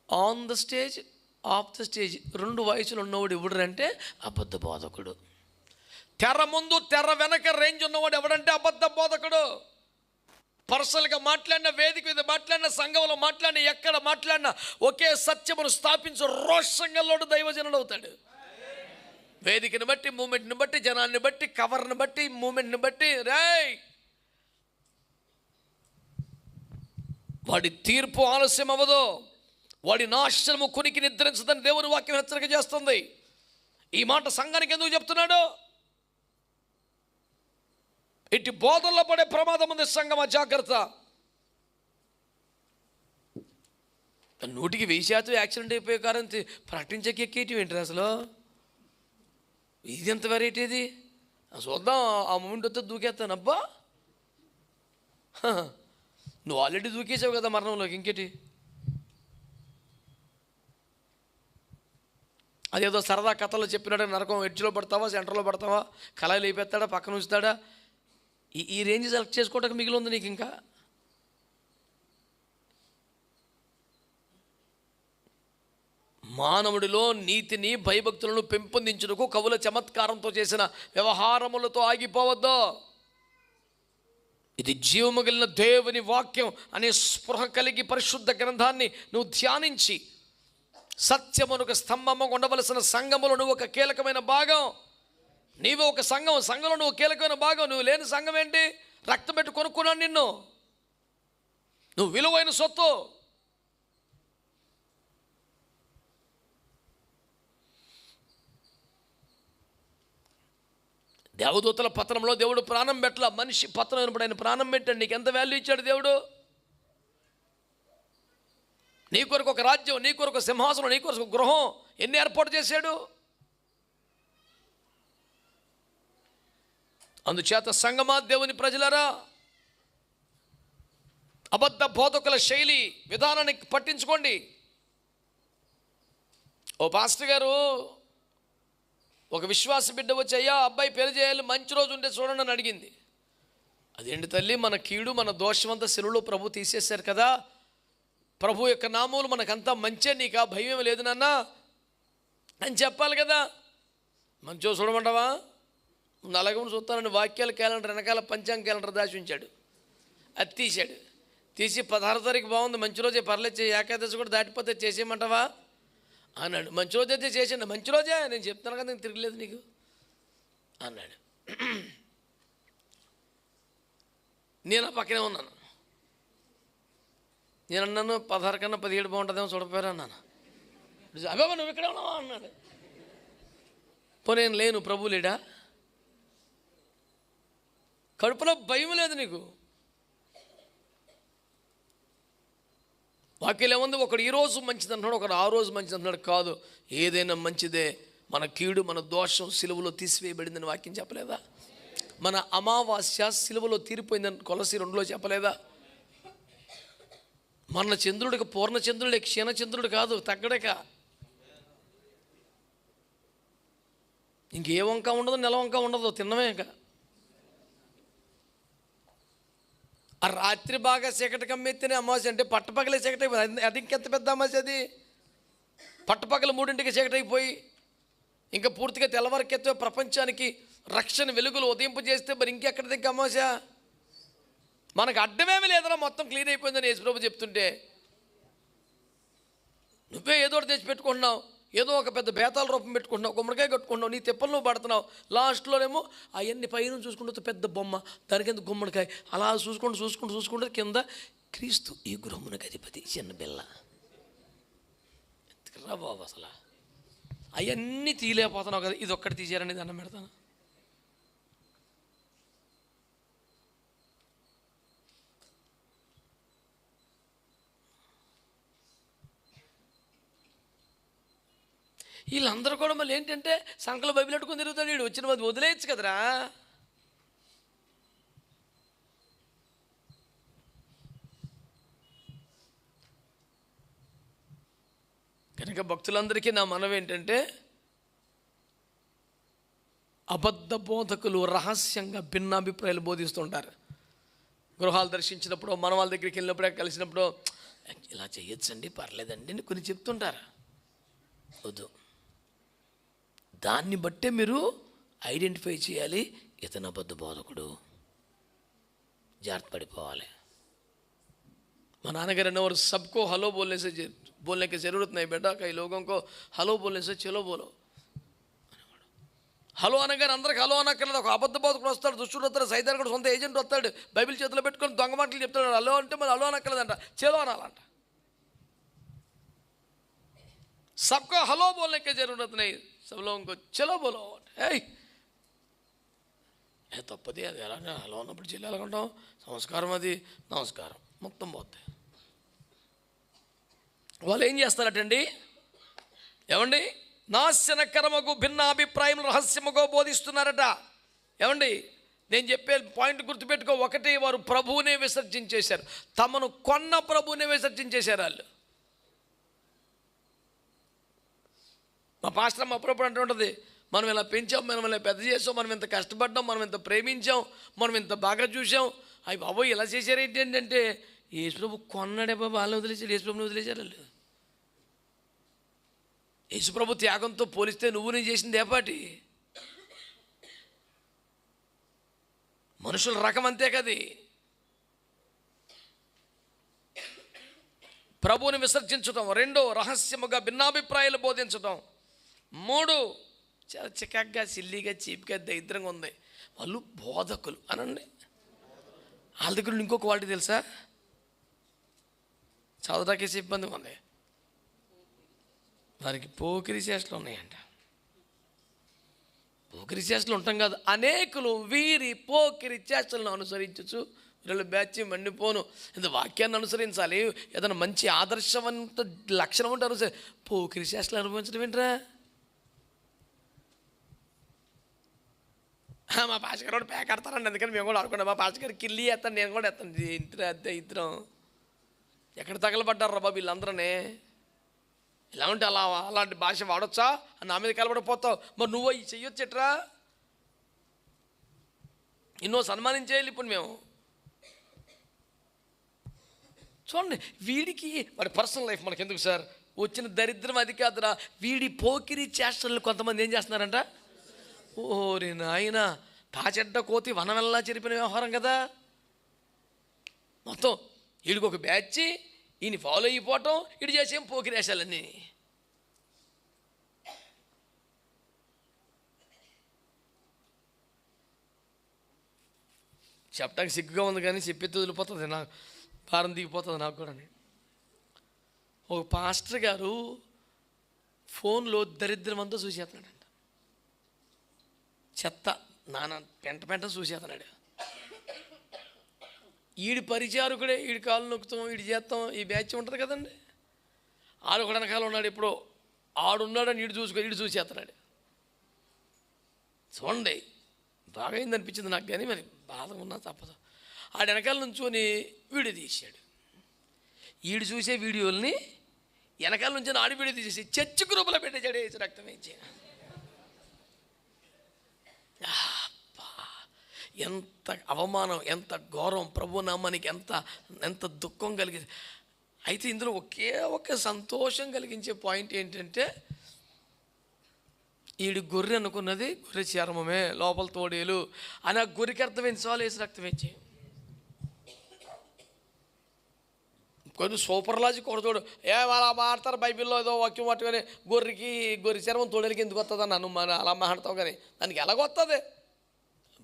On the stage, of the stage 2 వయసులు ఉన్నవాడు ఎవడంటే అబద్ధ బోధకుడు. తెర ముందు తెర వెనక రేంజ్ ఉన్నవాడు ఎవడంటే అబద్ధ బోధకుడు. పర్సనల్గా మాట్లాడిన, వేదిక మీద మాట్లాడిన, సంఘంలో మాట్లాడిన, ఎక్కడ మాట్లాడినా ఒకే సత్యమును స్థాపించు రోషంగల్లోడు దైవజనుడు అవుతాడు. వేదికని బట్టి, మూమెంట్ని బట్టి, జనాన్ని బట్టి, కవర్ని బట్టి, మూమెంట్ని బట్టి రేయ్ వాడి తీర్పు ఆలస్యం అవ్వదు, వాడి నాశనము కొనికి నిద్రించదని దేవుని వాక్యం హెచ్చరిక చేస్తుంది. ఈ మాట సంఘానికి ఎందుకు చెప్తున్నాడు? ఇటు బోధల్లో పడే ప్రమాదం ఉంది సంఘమా, జాగ్రత్త. 100కి 1000% యాక్సిడెంట్ అయిపోయే కారణం ప్రకటించక ఎక్కేటి ఏంటి అసలు? ఇది ఎంత వెరైటీ ఇది? చూద్దాం, ఆ మూమెంట్ వస్తే దూకేస్తాను. అబ్బా నువ్వు ఆల్రెడీ దూకేసావు కదా మరణంలోకి, ఇంకేటి? అదేదో సరదా కథలో చెప్పినట్టు నరకం ఎడ్జ్లో పడతావా, సెంటర్లో పడతావా, కళాయిలు అయిపోతాడా, పక్కన ఉంచుతాడా? ఈ రేంజ్ సెలెక్ట్ చేసుకోవడానికి మిగిలి ఉంది నీకు ఇంకా. మానవుడిలో నీతిని, భయభక్తులను పెంపొందించుటకు కవుల చమత్కారంతో చేసిన వ్యవహారములతో ఆగిపోవద్దు. ఇది జీవము కలిగిన దేవుని వాక్యం అనే స్పృహ కలిగి పరిశుద్ధ గ్రంథాన్ని నువ్వు ధ్యానించి సత్యమునకు స్తంభముగా ఉండవలసిన సంఘములో నువ్వు ఒక కీలకమైన భాగం. నీవు ఒక సంఘంలో నువ్వు కీలకమైన భాగం. నువ్వు లేని సంఘం ఏంటి? రక్తం పెట్టి కొనుక్కున్నాను నిన్ను, నువ్వు విలువైన సొత్తు. దేవదూతల పతనంలో దేవుడు ప్రాణం పెట్టల, మనిషి పతనం అయినప్పుడు ఆయన ప్రాణం పెట్టాడు. నీకు ఎంత వాల్యూ ఇచ్చాడు దేవుడు? నీ కొరకు ఒక రాజ్యం, నీ కొరకు ఒక సింహాసనం, నీ కొరకు ఒక గృహం ఎన్ని ఏర్పాటు చేశాడు. అందుచేత సంగమా, దేవుని ప్రజలారా, అబద్ధ బోధకుల శైలి విధానాన్ని పట్టించుకోండి. ఓ పాస్టర్ గారు ఒక విశ్వాస బిడ్డ వచ్చి, అయ్యా అబ్బాయి పెళ్లి చేయాలి, మంచి రోజు ఉంటే చూడండి అని అడిగింది. అదేంటి తల్లి, మన కీడు మన దోషమంతా శిలువలో ప్రభు తీసేశారు కదా, ప్రభు యొక్క నామములు మనకంతా మంచే, నీకు ఆ భయం లేదు నాన్న అని చెప్పాలి కదా. మంచిగా చూడమంటావా? నలగమును చూస్తానని వాక్యాల క్యాలెండర్ వెనకాల పంచాంగ క్యాలెండర్ దాచి ఉంచాడు. అది తీశాడు. తీసి 16వ తారీఖు బాగుంది, మంచి రోజే, పర్లేదు, ఏకాదశి కూడా దాటిపోతే చేసేయమంటావా అన్నాడు. మంచి రోజు అయితే చేసాను. మంచి రోజే, నేను చెప్తాను కదా, నేను తిరగలేదు నీకు అన్నాడు. నేను ఆ పక్కనే ఉన్నాను. నేను అన్నాను 16 కన్నా 17 బాగుంటుందేమో చూడపోయారు అన్నాను. అబ్బాబా నువ్వు ఇక్కడే ఉన్నావా అన్నాడు. పో నేను లేను, ప్రభు లేడా? కడుపులో భయం లేదు నీకు. వాక్యం ఏముంది? ఒకడు ఈరోజు మంచిది అంటున్నాడు, ఒకడు ఆ రోజు మంచిది అంటున్నాడు. కాదు, ఏదైనా మంచిదే. మన కీడు, మన దోషం సిలువలో తీసివేయబడిందని వాక్యం చెప్పలేదా? మన అమావాస్య సిలువలో తీరిపోయిందని కొలసి 2లో చెప్పలేదా? మన చంద్రుడికి పూర్ణచంద్రుడే, క్షీణచంద్రుడు కాదు, తగ్గడక. ఇంకే వంక ఉండదు, నెల వంక ఉండదు, తిన్నమే. ఇంకా ఆ రాత్రి బాగా చీకటి కమ్మెత్తిన అమావాస్య అంటే పట్టపగలే చీకటి అయిపోయింది. అది ఇంకెంత పెద్ద అమావాస్య అది. పట్టపగల 3ంటికి చీకటి అయిపోయి ఇంకా పూర్తిగా తెల్లవారికెత్తే ప్రపంచానికి రక్షణ వెలుగులు ఉదయింపజేస్తే మరి ఇంకెక్కడ దగ్గర అమావాస్య? మనకు అడ్డమేమి లేదన్నా, మొత్తం క్లీన్ అయిపోయిందని యేసుప్రభు చెప్తుంటే నువ్వే ఏదో ఒకటి తెచ్చి పెట్టుకుంటున్నావు, ఏదో ఒక పెద్ద బేతాల రూపం పెట్టుకుంటున్నావు, గుమ్మడికాయ కట్టుకుంటున్నావు, నీ తిప్పలు నువ్వు పడుతున్నావు. లాస్ట్లోనేమో అవన్నీ పైన చూసుకుంటూ పెద్ద బొమ్మ, దాని కింద గుమ్మడికాయ, అలా చూసుకుంటూ కింద క్రీస్తు ఈ గృహమునకు అధిపతి చిన్న బిల్ల. ఎందుకురా బాబు అసలు అవన్నీ తీయలేకపోతున్నావు కదా, ఇది ఒక్కటి తీసారని దండం పెడతాను. వీళ్ళందరూ కూడా మళ్ళీ ఏంటంటే సంకలో బైబిల్ పెట్టుకుని తిరుగుతాడు. వీడు వచ్చిన మంది వదిలేయచ్చు కదరా. కనుక భక్తులందరికీ నా మనవి ఏంటంటే, అబద్ధ బోధకులు రహస్యంగా భిన్నాభిప్రాయాలు బోధిస్తుంటారు. గృహాలు దర్శించినప్పుడు, మన వాళ్ళ దగ్గరికి వెళ్ళినప్పుడు, కలిసినప్పుడు ఇలా చేయొచ్చండి, పర్లేదండి అని కొన్ని చెప్తుంటారు. వద్దు, దాన్ని బట్టే మీరు ఐడెంటిఫై చేయాలి, ఇతను అబద్ధ బోధకుడు, జాగ్రత్త పడిపోవాలి. మా నాన్నగారు అనేవారు, सबको హలో बोलने की ज़रूरत नहीं बेटा, कई लोगों को హలో बोलने से चलो बोलो అనేవాడు. హలో అనగానే అందరికి హలో అనక్కర్లేదు. ఒక అబద్ధ బోధకుడు వస్తాడు, దుష్టుడు వస్తాడు, సైతాన్ కూడా సొంత ఏజెంట్ వస్తాడు, బైబిల్ చేతిలో పెట్టుకొని దొంగ మాటలు చెప్తాడు. హలో అంటే మరి హలో అనక్కర్లేదంట, చలో అనాలంట. सबको హలో बोलने की ज़रूरत नहीं, सब लोगों को చలో బోలో. తప్పది అది. ఎలా హలో ఉన్నప్పుడు చెల్లి ఎలాగుంటాం, సంస్కారం అది, నమస్కారం మొత్తం పోతాయి. వాళ్ళు ఏం చేస్తారటండి, ఏమండి, నాశనకరముకు భిన్నాభిప్రాయం రహస్యముగా బోధిస్తున్నారట. ఏమండి, నేను చెప్పే పాయింట్ గుర్తుపెట్టుకో. ఒకటి, వారు ప్రభువునే విసర్జించేశారు, తమను కొన్న ప్రభువునే విసర్జించేశారు వాళ్ళు. మా పాస్టర్ అమ్మ అప్పుడప్పుడు అంటూ ఉంటుంది, మనం ఇలా పెంచాం, మనం ఇలా పెద్ద చేసాం, మనం ఇంత కష్టపడ్డాం, మనం ఇంత ప్రేమించాం, మనం ఇంత బాగా చూసాం, అవి బాబోయ్ ఇలా చేశారు ఏంటంటే, యేసుప్రభు కొన్నాడే బాబు, వాళ్ళని వదిలేశారు, యేసుప్రభుని వదిలేశారు వాళ్ళు. యేసుప్రభు త్యాగంతో పోలిస్తే నువ్వు నేను చేసింది ఏపాటి? మనుషుల రకం అంతే కది. ప్రభువుని విసర్జించడం. 2, రహస్యముగా భిన్నాభిప్రాయాలు బోధించడం. 3, చాలా చికాగ్గా, సిల్లీగా, చీప్గా, దరిద్రంగా ఉంది. వాళ్ళు బోధకులు అనండి. వాళ్ళ దగ్గర ఇంకో క్వాలిటీ తెలుసా, చదవటాకేసి ఇబ్బందిగా ఉంది, వారికి పోకిరి చేష్టలు ఉన్నాయంట. పోకిరి చేష్టలు ఉంటాం కాదు, అనేకులు వీరి పోకిరి చేష్టలను అనుసరించచ్చు వీళ్ళు బ్యాచ్ మండిపోను. ఇంత వాక్యాన్ని అనుసరించాలి, ఏదైనా మంచి ఆదర్శవంత లక్షణం ఉంటే అనుసరి. పోకిరి చేష్టలు అనుభవించడం ఏంట్రా? మా పాషగారు పేకాడతారండి, అందుకని మేము కూడా ఆడుకున్నాం. మా పాషగారు కిల్లి వేస్తాను, నేను కూడా వేస్తాను. ఇంటి అద్దె ఇద్దరం ఎక్కడ తగలబడ్డారు రా బాబు వీళ్ళందరూనే. ఇలా ఉంటే అలాంటి భాష వాడొచ్చా? నా మీద కలబడిపోతావు. మరి నువ్వు అవి చెయ్యొచ్చేట్రా? ఎన్నో సన్మానించేయాలి ఇప్పుడు మేము. చూడండి, వీడికి వాడి పర్సనల్ లైఫ్ మనకెందుకు సార్, వచ్చిన దరిద్రం అది కాదురా. వీడి పోకిరి చేష్టలు కొంతమంది ఏం చేస్తున్నారంట, ఓరి నాయన, తాచెడ్డ కోతి వనవెల్లా చెరిపిన వ్యవహారం కదా. మొత్తం వీడికి ఒక బ్యాచ్, ఈయన ఫాలో అయిపోవటం, ఇటు చేసేం పోకిరేసాలన్నీ. చెప్పడానికి సిగ్గుగా ఉంది కానీ చెప్పేది వదిలిపోతుంది, నాకు భారం దిగిపోతుంది నాకు కూడా. ఒక పాస్టర్ గారు ఫోన్లో దరిద్రమంతా చూసేస్తున్నాడంట. చెత్త నాన్న పెంట చూసేస్తున్నాడు. ఈడి పరిచారకుడే, ఈడి కాళ్ళు నొక్కుతాం, ఈడి చేస్తాం, ఈ బ్యాచ్ ఉంటుంది కదండి. ఆడు కూడా వెనకాల ఉన్నాడు, ఎప్పుడో ఆడున్నాడని ఈడు చూసేస్తున్నాడు. చూడండి, బాగా అయింది అనిపించింది నాకు, కానీ మరి బాధగా ఉన్నా తప్పదు. ఆడు వెనకాల నుంచుని వీడియో తీసాడు. ఈడు చూసే వీడియోల్ని వెనకాల నుంచి ఆడి వీడియో తీసేసి చర్చి గ్రూపులో పెట్టేసాడు, వేసి రక్తం వేయించి. ఎంత అవమానం, ఎంత ఘోరం, ప్రభు నామానికి ఎంత దుఃఖం కలిగింది. అయితే ఇందులో ఒకే ఒక సంతోషం కలిగించే పాయింట్ ఏంటంటే, ఈడు గొర్రె అనుకున్నది గొర్రె చర్మమే, లోపల తోడేలు అని ఆ గొర్రెకి అర్థమైంది. చాలు, వేసి రక్తం వేయించి. కొంచెం సూపర్ లాజిక్ కొడతాడు, అలా మాడతారు బైబిల్లో ఏదో వాక్యం పట్టుకొని గొర్రె చర్మం తోడేలకి ఎందుకు వస్తుంది అని మన అలా మాడతావు, కానీ దానికి ఎలాగొస్తుంది?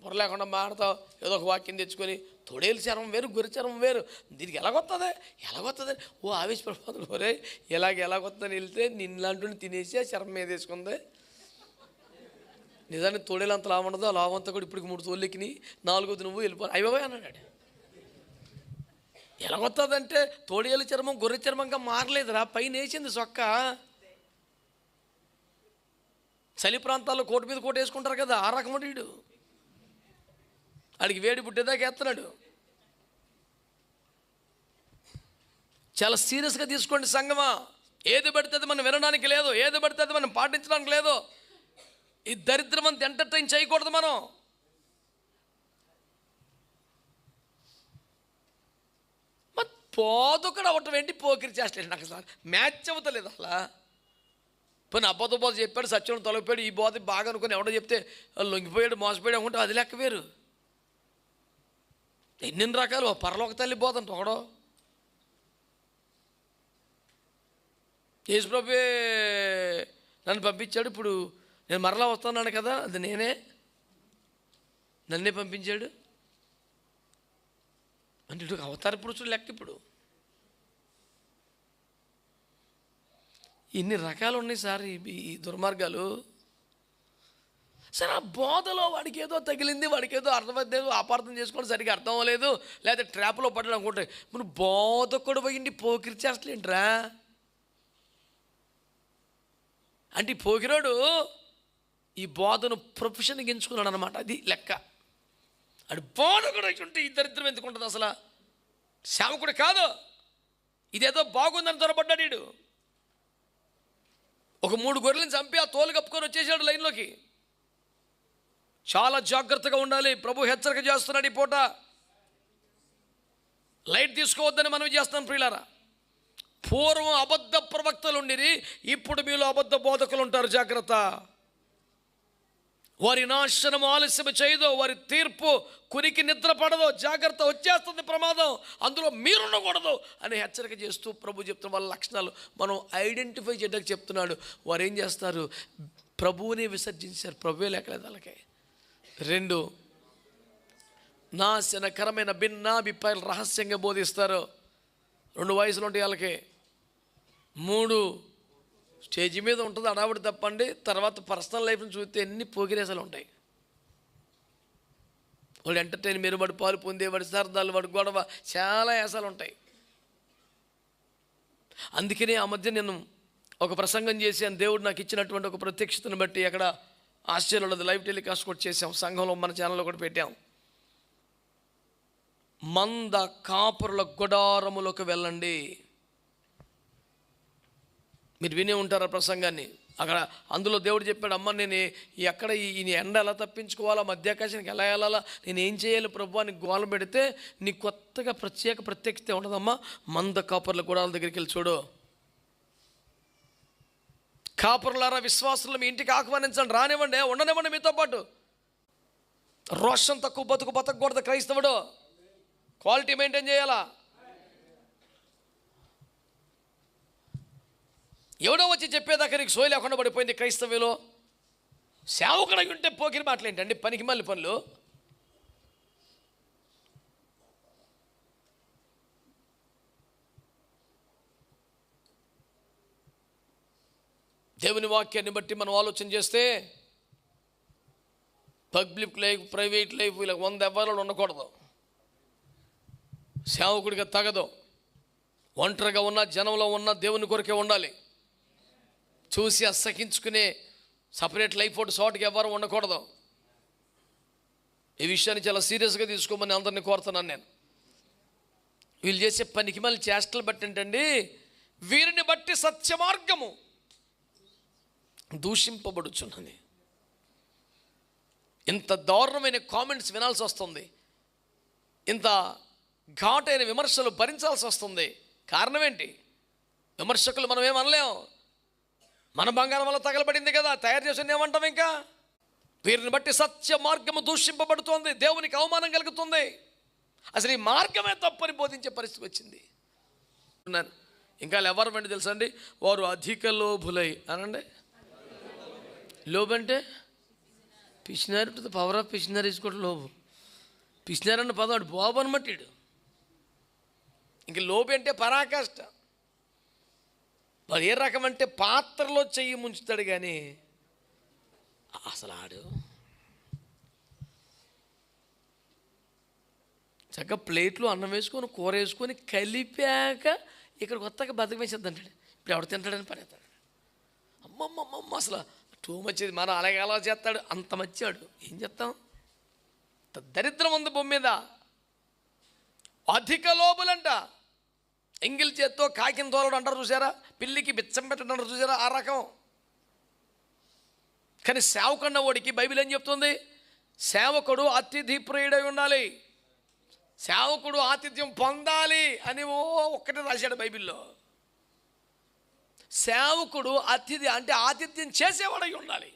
బుర్ర లేకుండా మాడతావు, ఏదో ఒక వాక్యం తెచ్చుకొని తోడేలు చర్మం వేరు, గొర్రె చర్మం వేరు, దీనికి ఎలాగొస్తుంది? ఓ ఆవేశపడిపోతాడు, ఒరే ఎలాగొస్తుందని వెళ్తే నిన్నలాంటి తినేసి ఆ చర్మం మీద వేసుకుంది. నిజానికి తోడేలు అంత లాభం ఉండదు, ఆ లాభం అంతా కూడా ఇప్పటికి 3 తోళ్ళు ఎక్కినాయి, 4వది నువ్వు వెళ్ళిపో అయ్యబాయ్ అన్నాడు. ఎలాగొస్తుందంటే తోడేలు చర్మం గొర్రె చర్మంగా మారలేదురా, పైన వేసింది సొక్క. చలి ప్రాంతాల్లో కోటు మీద కోటు వేసుకుంటారు కదా, ఆ రకం వీడు. ఆడికి వేడి పుట్టేదాకా ఎత్తనాడు. చాలా సీరియస్గా తీసుకోండి సంగమా. ఏది పడితే అది మనం వినడానికి లేదు, ఏది పడితే అది మనం పాటించడానికి లేదు. ఈ దరిద్రం అంతా ఎంటర్టైన్ చేయకూడదు మనం. మరి పోదుకడు అవటం ఏంటి, పోకిరి చేస్తలేదు. నాకు అసలు మ్యాచ్ అవుతలేదు అసలు. పోనీ అబ్బతో బోధ చెప్పాడు, సత్యం తొలగిపోయాడు, ఈ బోధ బాగా అనుకుని ఎవడో చెప్తే లొంగిపోయాడు, మోసపోయాడు అనుకుంటే అది లెక్క వేరు. ఎన్ని రకాలు, పరలోక తల్లి బోధ అంటే ఒకడో. యేసుప్రభువే నన్ను పంపించాడు, ఇప్పుడు నేను మరలా వస్తున్నాను కదా, అది నన్నే పంపించాడు అంటే ఇటు అవతార పురుషుడు లెక్క. ఇప్పుడు ఇన్ని రకాలు ఉన్నాయి సార్ ఈ దుర్మార్గాలు. సరే, ఆ బోధలో వాడికి ఏదో తగిలింది, వాడికి ఏదో అర్థమవుతుంది, అపార్థం చేసుకోవడం సరిగ్గా అర్థం అవ్వలేదు, లేకపోతే ట్రాప్లో పడ్డాడు అనుకుంటే మనం బోధకుడు పోయింది పోకిరి చేస్తలేంట్రా అంటే ఈ పోకిరోడు ఈ బోధను ప్రొఫెషన్గా ఎంచుకున్నాడు అనమాట. అది లెక్క. అది బోధకుడు ఉంటే ఈ దరిద్రం ఎందుకు ఉంటుంది అసలు? సేవకుడు కాదు, ఇదేదో బాగుందని త్వరపడ్డాడు వీడు. ఒక 3 గొర్రెలను చంపి ఆ తోలు కప్పుకొని వచ్చేసాడు లైన్లోకి. చాలా జాగ్రత్తగా ఉండాలి. ప్రభు హెచ్చరిక చేస్తున్నాడు ఈ పూట. లైట్ తీసుకోవద్దని మనం చేస్తాం ప్రియులారా. పూర్వం అబద్ధ ప్రవక్తలు ఉండిరి, ఇప్పుడు మీలో అబద్ధ బోధకులు ఉంటారు. జాగ్రత్త. వారి నాశనం ఆలస్యం చేయదు, వారి తీర్పు కునికి నిద్ర పడదు. జాగ్రత్త, వచ్చేస్తుంది ప్రమాదం, అందులో మీరుండకూడదు అని హెచ్చరిక చేస్తూ ప్రభు చెప్తున్న వాళ్ళ లక్షణాలు మనం ఐడెంటిఫై చేయడానికి చెప్తున్నాడు. వారు ఏం చేస్తారు? ప్రభువుని విసర్జించారు, ప్రభువే లేకలేదు వాళ్ళకి. 2, నాశనకరమైన భిన్నాభిప్రాయాలు రహస్యంగా బోధిస్తారు. 2 వయసులు ఉంటాయి వాళ్ళకి. 3 స్టేజీ మీద ఉంటుంది అడావిడి తప్పండి. తర్వాత పర్సనల్ లైఫ్ని చూస్తే ఎన్ని పోగిరేసాలు ఉంటాయి. వాడు ఎంటర్టైన్, మీరు వాడు పాలు పొందే, వాడి సరదాలు, వాడి గొడవ, చాలా యాసాలు ఉంటాయి. అందుకనే ఆ మధ్య నేను ఒక ప్రసంగం చేశాను. దేవుడు నాకు ఇచ్చినటువంటి ఒక ప్రత్యక్షతను బట్టి అక్కడ ఆస్ట్రేలియాలో లైవ్ టెలికాస్ట్ కూడా చేసాం, సంఘంలో మన ఛానల్లో కూడా పెట్టాం. మంద కాపురుల గుడారములకు వెళ్ళండి. మీరు వినే ఉంటారు ఆ ప్రసంగాన్ని. అక్కడ అందులో దేవుడు చెప్పాడు, అమ్మ నేను ఎక్కడ ఈ ఎండ ఎలా తప్పించుకోవాలా, మధ్యాకాశానికి ఎలా వెళ్ళాలా, నేను ఏం చేయాలి ప్రభు అని గోల పెడితే నీ కొత్తగా ప్రత్యక్షత ఉండదమ్మా. మంద కాపురుల గుడాల దగ్గరికి వెళ్ళి చూడు. కాపురులారా, విశ్వాసులు మీ ఇంటికి ఆహ్వానించండి, రానివ్వండి, ఉండనివ్వండి మీతో పాటు. రోషం తక్కువ బతకూడదు క్రైస్తవుడు. క్వాలిటీ మెయింటైన్ చేయాలా. ఎవడో వచ్చి చెప్పేదాకా నీకు సోయి లేకుండా పడిపోయింది క్రైస్తవ్యంలో. సేవకుడు ఉంటే పోకిరి మాటలేంటండి, పనికి మళ్ళీ పనులు. దేవుని వాక్యాన్ని బట్టి మనం ఆలోచన చేస్తే పబ్లిక్ లైఫ్, ప్రైవేట్ లైఫ్ ఇలా 100 ఎవరు ఉండకూడదు. సేవకుడిగా తగదు. ఒంటరిగా ఉన్న, జనంలో ఉన్న దేవుని కొరకే ఉండాలి. చూసి అసహించుకునే సపరేట్ లైఫ్ ఒకటి చోటుకి ఎవరు ఉండకూడదు. ఈ విషయాన్ని చాలా సీరియస్గా తీసుకోమని అందరినీ కోరుతున్నాను నేను. వీళ్ళు చేసే పనికి మళ్ళీ చేష్టలు బట్టి ఏంటండి, వీరిని బట్టి సత్య మార్గము దూషింపబడుచున్నది. ఇంత దారుణమైన కామెంట్స్ వినాల్సి వస్తుంది, ఇంత ఘాటైన విమర్శలు భరించాల్సి వస్తుంది. కారణం ఏంటి? విమర్శకులు మనం ఏమనలేం. మన బంగారం వల్ల తగలబడింది కదా, తయారు చేసి ఏమంటాం? ఇంకా వీరిని బట్టి సత్య మార్గము దూషింపబడుతోంది, దేవునికి అవమానం కలుగుతుంది. అసలు ఈ మార్గమే తప్పని బోధించే పరిస్థితి వచ్చింది. ఇంకా ఎవరు వెండి తెలుసా అండి? వారు అధిక లోభులై అనండి. లోబు అంటే పిచ్చినారు. టు ద పవర్ ఆఫ్ పిచ్చినారు ఈజ్ కూడా లోబు. పిచ్చినారన్న పదం వాడు బాబు అనమాటాడు. ఇంక లోబు అంటే పరాకాష్ట. వాడు ఏ రకం అంటే పాత్రలో చెయ్యి ముంచుతాడు కానీ అసలు ఆడు చక్కగా ప్లేట్లో అన్నం వేసుకొని కూర వేసుకొని కలిపాక ఇక్కడ కొత్తగా బతక వేసేద్ది అంటాడు. ఇప్పుడు ఎవడు తింటాడని పడేస్తాడు. అమ్మమ్మమ్మ అసలు టూ మచ్చేది. మనం అలాగే అలా చేస్తాడు, అంత మచ్చాడు. ఏం చేస్తాం? దరిద్రం ఉంది భూమి మీద. అధిక లోబులంట. ఎంగిల్ చేత్తో కాకిన తోలడు అంటారు చూసారా, పిల్లికి బిచ్చం పెట్టడం అంటారు చూసారా, ఆ రకం. కానీ సేవకున్న వాడికి బైబిల్ ఏం చెప్తుంది? సేవకుడు అతిథి ప్రియుడై ఉండాలి, సేవకుడు ఆతిథ్యం పొందాలి అని ఒక్కటే రాశాడు బైబిల్లో. సేవకుడు అతిథి అంటే ఆతిథ్యం చేసేవాడై ఉండాలి.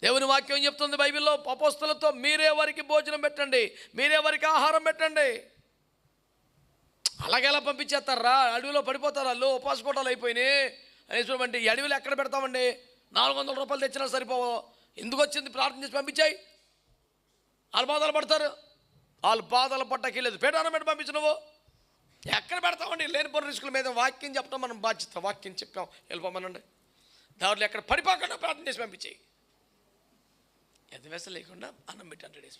దేవుని వాక్యం చెప్తుంది బైబిల్లో, అపోస్తలులతో మీరే వారికి భోజనం పెట్టండి, మీరే వారికి ఆహారం పెట్టండి. అలాగెలా పంపించేస్తారా? అడవిలో పడిపోతారు వాళ్ళు, ఉపాసకోటాలు అయిపోయినాయి అనేటువంటి. ఈ అడవిలో ఎక్కడ పెడతామండి? 400 రూపాయలు తెచ్చినా సరిపోవు. ఎందుకు వచ్చింది? ప్రార్థన చేసి పంపించాయి. వాళ్ళు బాధలు పడతారు. వాళ్ళు బాధలు పట్టకెళ్ళలేదు. పేటానం పెట్టి పంపించు. నువ్వు ఎక్కడ పెడతామండి? లేనిపోయిన రిస్కుల మీద వాక్యం చెప్పడం మనం బాధ్యత. వాక్యం చెప్పాం, వెళ్ళిపోమనండి. దాంట్లో ఎక్కడ పడిపోకుండా ప్రార్థన చేసి పంపించాయి. ఎదవేస లేకుండా అన్నం పెట్టి 100 days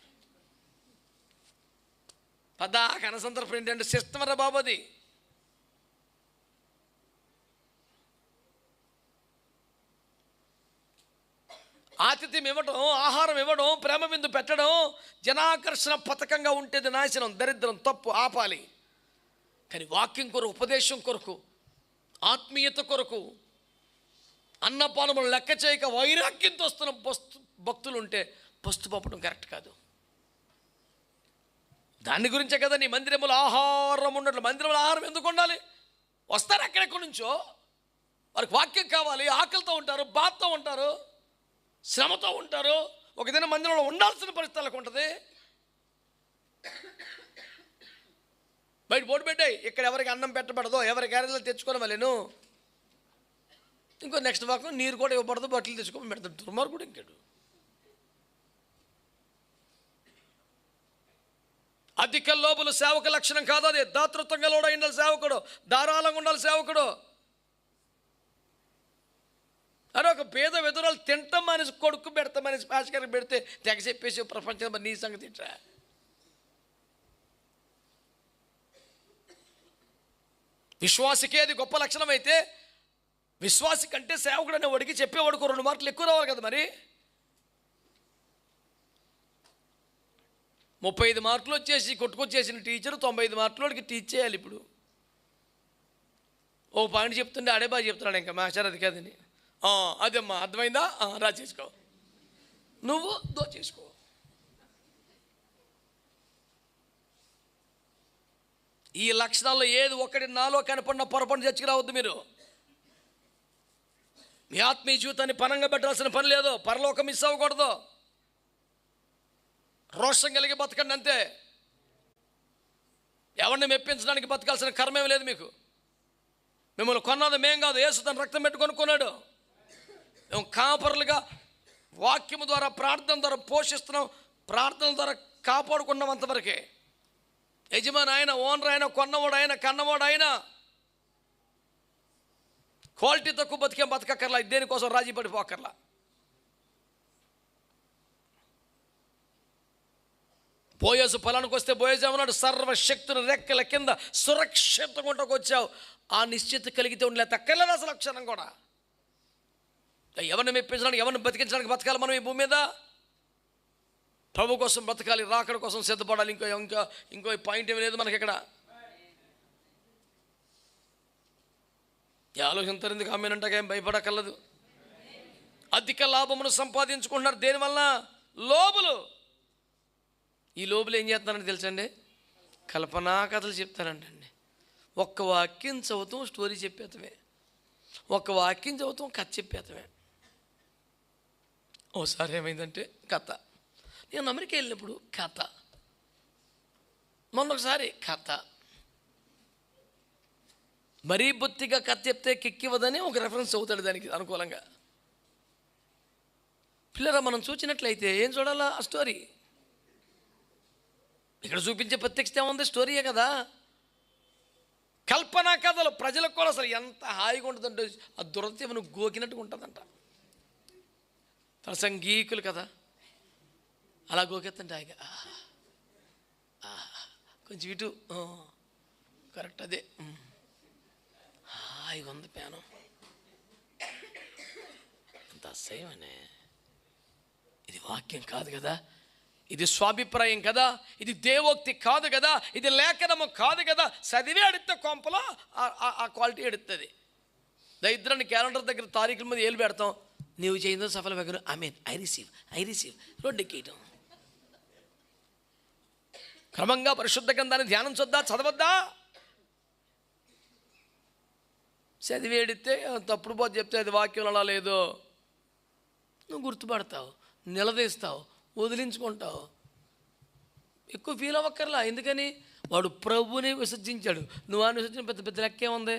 పదా కనసంతర్పణ ఏంటంటే సిస్టమ్ రా బాబు. అది ఆతిథ్యం ఇవ్వడం, ఆహారం ఇవ్వడం, ప్రేమ విందు పెట్టడం జనాకర్షణ పథకంగా ఉంటేది నాశనం, దరిద్రం, తప్పు. ఆపాలి. కానీ వాక్యం కొరకు, ఉపదేశం కొరకు, ఆత్మీయత కొరకు, అన్నపానములు లెక్క చేయక వైరాగ్యంతో వస్తున్న భక్తులు ఉంటే పస్తు పంపడం కరెక్ట్ కాదు. దాని గురించే కదా నీ మందిరములో ఆహారం ఉన్నట్లు. మందిరంలో ఆహారం ఎందుకు ఉండాలి? వస్తారు ఎక్కడెక్కడి నుంచో, వారికి వాక్యం కావాలి, ఆకలితో ఉంటారు, బాధతో ఉంటారు, శ్రమతో ఉంటారు. ఒక దిన మందిరంలో ఉండాల్సిన పరిస్థితులకు ఉంటుంది. బయట బోర్డు పెట్టాయి, ఇక్కడ ఎవరికి అన్నం పెట్టబడదో, ఎవరి క్యారేజీలు తెచ్చుకోవడం వాళ్ళను. ఇంకో నెక్స్ట్ వాక్యం నీరు కూడా ఇవ్వబడదు, బట్టలు తెచ్చుకోమని పెడతాడు. దుర్మార్గుడు ఇంకాడు. అధిక లోబులు సేవక లక్షణం కాదు. అది దాతృత్వంగా ఉండాలి సేవకుడు, ధారాళంగా ఉండాలి సేవకుడు. అని ఒక పేద వెదురాలు తింటాం మనిషి, కొడుకు పెడతాం మనిషి, పాస్కర్కి పెడితే తెగ చెప్పేసి ప్రపంచం నీ సంగతి ఇట్రా. విశ్వాసికే అది గొప్ప లక్షణం అయితే, విశ్వాసి కంటే సేవకుడు అనే వాడికి చెప్పేవాడికి 2 మార్కులు ఎక్కువ రావాలి కదా. మరి 35 మార్కులు వచ్చేసి కొట్టుకొచ్చేసిన టీచరు 95 మార్కులు వాడికి టీచ్ చేయాలి. ఇప్పుడు ఓ పాయింట్ చెప్తుండే ఆడే బాగా చెప్తున్నాడు, ఇంకా మాస్టర్ అది కాదని. అదేమ్మా అర్థమైందా, రా చేసుకో, నువ్వు చేసుకో. ఈ లక్షణాల్లో ఏది ఒక్కటి నాలో కనపడిన పొరపాటు చర్చకి రావద్దు మీరు. నీ ఆత్మీయ జీవితాన్ని పనంగా పెట్టాల్సిన పని లేదు. పరలోకం మిస్ అవ్వకూడదు. రోషం కలిగి బతకండి అంతే. ఎవరిని మెప్పించడానికి బతకాల్సిన కర్మేం లేదు మీకు. మిమ్మల్ని కొన్నది మేం కాదు, యేసు తన రక్తం పెట్టుకొని కొన్నాడు. మేము కాపరులుగా వాక్యము ద్వారా ప్రార్థన ద్వారా పోషిస్తున్నాం, ప్రార్థన ద్వారా కాపాడుకున్నాం అంతవరకే. యజమాని ఆయన, ఓనర్ ఆయన, కొన్నవాడు ఆయన, కన్నవాడు ఆయన. క్వాలిటీ తక్కువ బతికేం బతకక్కర్లా, దేనికోసం రాజీ పడిపోకర్లా. బోయజు పొలానికి వస్తే బోయజు అన్నాడు, సర్వశక్తుని రెక్కల కింద సురక్షితంగా వచ్చావు. ఆ నిశ్చిత కలిగితే ఉండలే తక్కర్లేదు అసలు అక్షరం కూడా. ఎవరిని మెప్పించడానికి, ఎవరిని బతికించడానికి బతకాలి మనం ఈ భూమి మీద? ప్రభు కోసం బతకాలి, రాకడ కోసం సిద్ధపడాలి. ఇంకో పాయింట్ ఏమి లేదు మనకి ఇక్కడ. ఈ ఆలోచన తరింది కామేనంటే ఏం భయపడక్కర్లేదు. అధిక లాభమును సంపాదించుకుంటున్నారు దేనివల్ల? లోబులు. ఈ లోబులు ఏం చేస్తున్నారని తెలుసండి? కల్పనా కథలు చెప్తారంటండి. ఒక్క వాక్యం చదువుతాం, స్టోరీ చెప్పేతమే. ఒక్క వాక్యం చదువుతాం, కథ చెప్పేతమే. ఓసారి ఏమైందంటే కథ. నేను అమెరికా వెళ్ళినప్పుడు కథ, మొన్న ఒకసారి కథ. మరీ బొత్తిగా కథ చెప్తే కిక్కివ్వదని ఒక రెఫరెన్స్ అవుతాడు దానికి అనుకూలంగా. పిల్లరా, మనం చూసినట్లయితే ఏం చూడాలా? ఆ స్టోరీ. ఇక్కడ చూపించే ప్రత్యక్షత ఏముంది? స్టోరీయే కదా. కల్పనా కథలు ప్రజలకు కూడా అసలు ఎంత హాయిగా ఉంటుందంటే ఆ దురత్యమును గోకినట్టుగా ఉంటుందంట. సంగీకులు కదా, అలా గోకెత్తంటే హాయిగా కొంచెం ఇటు కరెక్ట్ అదే హాయిగా ఉంది ప్యాను. ఎంత అసహ్యమనే. ఇది వాక్యం కాదు కదా, ఇది స్వాభిప్రాయం కదా, ఇది దేవోక్తి కాదు కదా, ఇది లేఖనము కాదు కదా. చదివే అడిగితే కొంపలో ఆ క్వాలిటీ ఎడుతుంది. దరిద్రాన్ని క్యాలెండర్ దగ్గర తారీఖుల మీద ఏలు పెడతాం. నీవు చేయిందో సఫల దగ్గర ఐ రిసీవ్ రోడ్డెక్కేయటం. క్రమంగా పరిశుద్ధ గ్రంథాన్ని ధ్యానించొద్దా, చదవద్దా? చదివి ఎడితే తప్పుడు పోతే చెప్తే అది వాక్యం అలా లేదు. నువ్వు గుర్తుపడతావు, నిలదీస్తావు, వదిలించుకుంటావు. ఎక్కువ ఫీల్ అవ్వక్కర్లా. ఎందుకని? వాడు ప్రభుని విసర్జించాడు, నువ్వు అని విసర్జించిన పెద్ద పెద్ద లెక్కే ఉంది.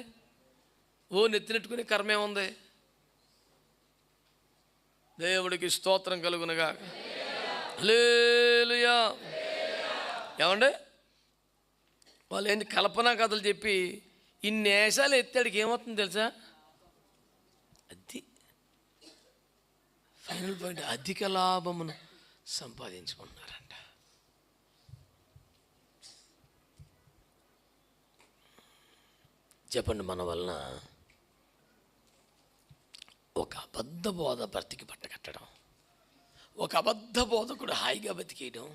నెత్తినెట్టుకునే కర్మే ఉంది. దేవుడికి స్తోత్రం కలుగునుగా. హల్లెలూయా. ఏమండి, వాళ్ళు ఏంటి కల్పనా కథలు చెప్పి ఇన్ని వేషాలు ఎత్తాడికి ఏమవుతుంది తెలుసా? అది ఫైనల్ పాయింట్. అధిక లాభమును సంపాదించుకుంటున్నారంట. చెప్పండి, మన వలన ఒక అబద్ధ బోధ భర్తకి పట్టకట్టడం, ఒక అబద్ధ బోధకుడు హాయిగా బతికేయడం.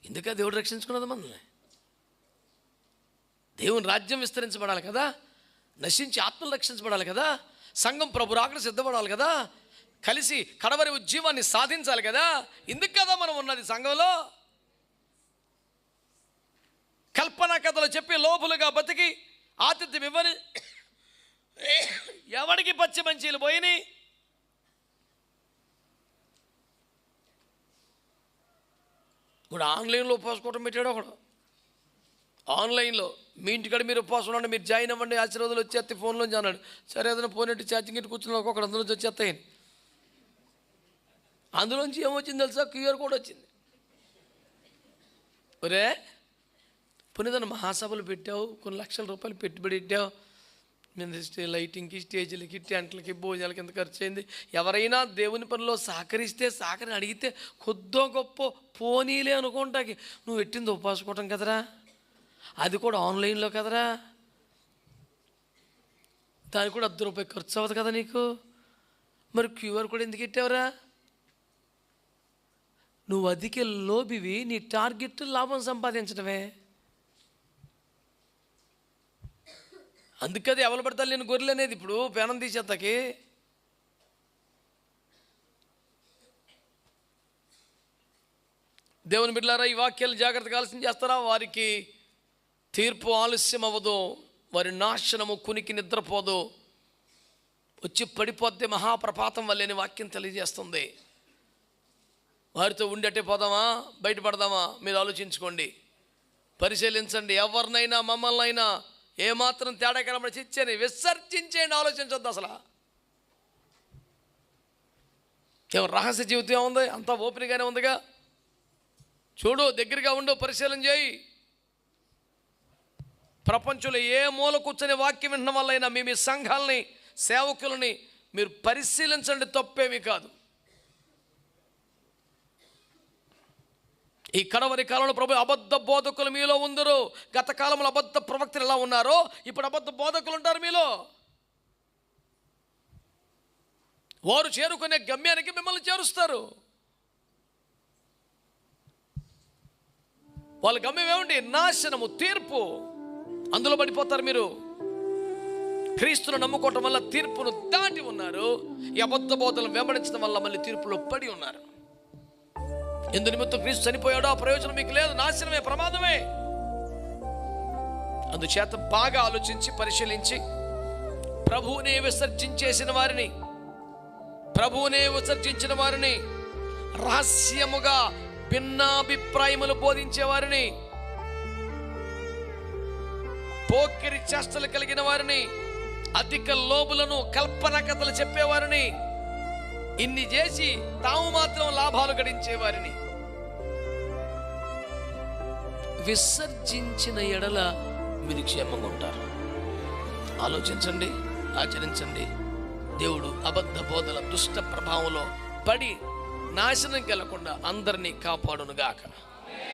ఎందుక దేవుడు రక్షించుకున్నది మనల్ని? దేవుని రాజ్యం విస్తరించబడాలి కదా, నశించి ఆత్మలు రక్షించబడాలి కదా, సంఘం ప్రభు రాకడ సిద్ధపడాలి కదా, కలిసి కడవరి ఉజ్జీవాన్ని సాధించాలి కదా. ఇందుకు కదా మనం ఉన్నది సంఘంలో. కల్పనా కథలు చెప్పి లోపులుగా బతికి ఆతిథ్యం ఇవ్వని ఎవడికి పచ్చి మంచీలు పోయినాయి. ఇప్పుడు ఆన్లైన్లో ఉపవాసుకోవటం పెట్టాడు ఒకడు. ఆన్లైన్లో మీ ఇంటికాడ మీరు ఉపవాసం ఉండండి, మీరు జాయిన్ అవ్వండి, ఆశీర్వాదాలు వచ్చేస్తాయి ఫోన్లోంచి అన్నాడు. సరే, ఏదైనా ఫోన్ ఎట్టి ఛార్జింగ్ ఇటు కూర్చున్నా ఒక్కొక్కడు అందులోంచి వచ్చేస్తాయి. అందులోంచి ఏమొచ్చింది తెలుసా? క్యూఆర్ కోడ్ వచ్చింది. ఒరే, పునీతను మహాసభలు పెట్టావు, కొన్ని లక్షల రూపాయలు పెట్టుబడి పెట్టావు, మీద లైటింగ్కి, స్టేజీలకి, టెంట్లకి, భోజనాలకి ఎంత ఖర్చు అయింది. ఎవరైనా దేవుని పనిలో సహకరిని అడిగితే కొద్దో గొప్ప పోనీలే అనుకుంటాకి నువ్వు పెట్టింది ఉపవాసుకోవటం కదరా, అది కూడా ఆన్లైన్లో కదరా, దానికి కూడా ₹10 ఖర్చు అవ్వదు కదా నీకు. మరి క్యూఆర్ కోడ్ ఎందుకు పెట్టావురా? నువ్వు అధిక లోబివి, నీ టార్గెట్ లాభం సంపాదించడమే. అందుకది ఎవరు పడతాను నేను గొర్రెలు అనేది ఇప్పుడు పేనం తీసేస్తాకి. దేవుని బిడ్డలారా, ఈ వాక్యాలు జాగ్రత్తగా ఆలస్యం చేస్తారా? వారికి తీర్పు ఆలస్యం అవ్వదు, వారి నాశనము కునికి నిద్రపోదు. వచ్చి పడిపోద్ది మహాప్రపాతం వల్లేని వాక్యం తెలియజేస్తుంది. వారితో ఉండేటే పోదామా, బయటపడదామా? మీరు ఆలోచించుకోండి, పరిశీలించండి. ఎవరినైనా మమ్మల్ని అయినా ఏమాత్రం తేడా కనబడి చిచ్చని విసర్జించేయండి. ఆలోచించొద్దు అసలు. ఏమో రహస్య జీవితం ఏముంది? అంతా ఓపెన్గానే ఉందిగా. చూడు, దగ్గరగా ఉండు, పరిశీలన చేయి. ప్రపంచంలో ఏ మూల కూర్చొని వాక్యం వినడం వల్లైనా మీ సంఘాలని, సేవకులని మీరు పరిశీలించండి, తప్పేమీ కాదు. ఈ కడవరి కాలంలో ప్రభు అబద్ధ బోధకులు మీలో ఉందరు. గత కాలంలో అబద్ధ ప్రవక్తలు ఎలా ఉన్నారో ఇప్పుడు అబద్ధ బోధకులు ఉంటారు మీలో. వారు చేరుకునే గమ్యానికి మిమ్మల్ని చేరుస్తారు. వాళ్ళ గమ్యం ఏమిటి? నాశనము, తీర్పు. అందులో పడిపోతారు మీరు. క్రీస్తును నమ్ముకోవటం వల్ల తీర్పును దాటి ఉన్నారు. ఈ అబద్ధ బోధలను వెంబడించడం వల్ల మళ్ళీ తీర్పులో పడి ఉన్నారు. ఎందు నిమిత్తం క్రీస్తు చనిపోయాడో ఆ ప్రయోజనం మీకు లేదు. నాశనమే, ప్రమాదమే. అందుచేత బాగా ఆలోచించి పరిశీలించి ప్రభువునే విసర్జించిన వారిని, రహస్యముగా భిన్నాభిప్రాయములు బోధించే వారిని, పోకిరి చేష్టలు కలిగిన వారిని, అధిక లోబులను, కల్పన కథలు చెప్పేవారిని, ఇన్ని చేసి తాము మాత్రం లాభాలు గడించేవారిని విసర్జించిన ఎడల మీరు క్షేమంగా ఉంటారు. ఆలోచించండి, ఆచరించండి. దేవుడు అబద్ధ బోధల దుష్ట ప్రభావంలో పడి నాశనం కలగకుండా అందరినీ కాపాడునుగాక.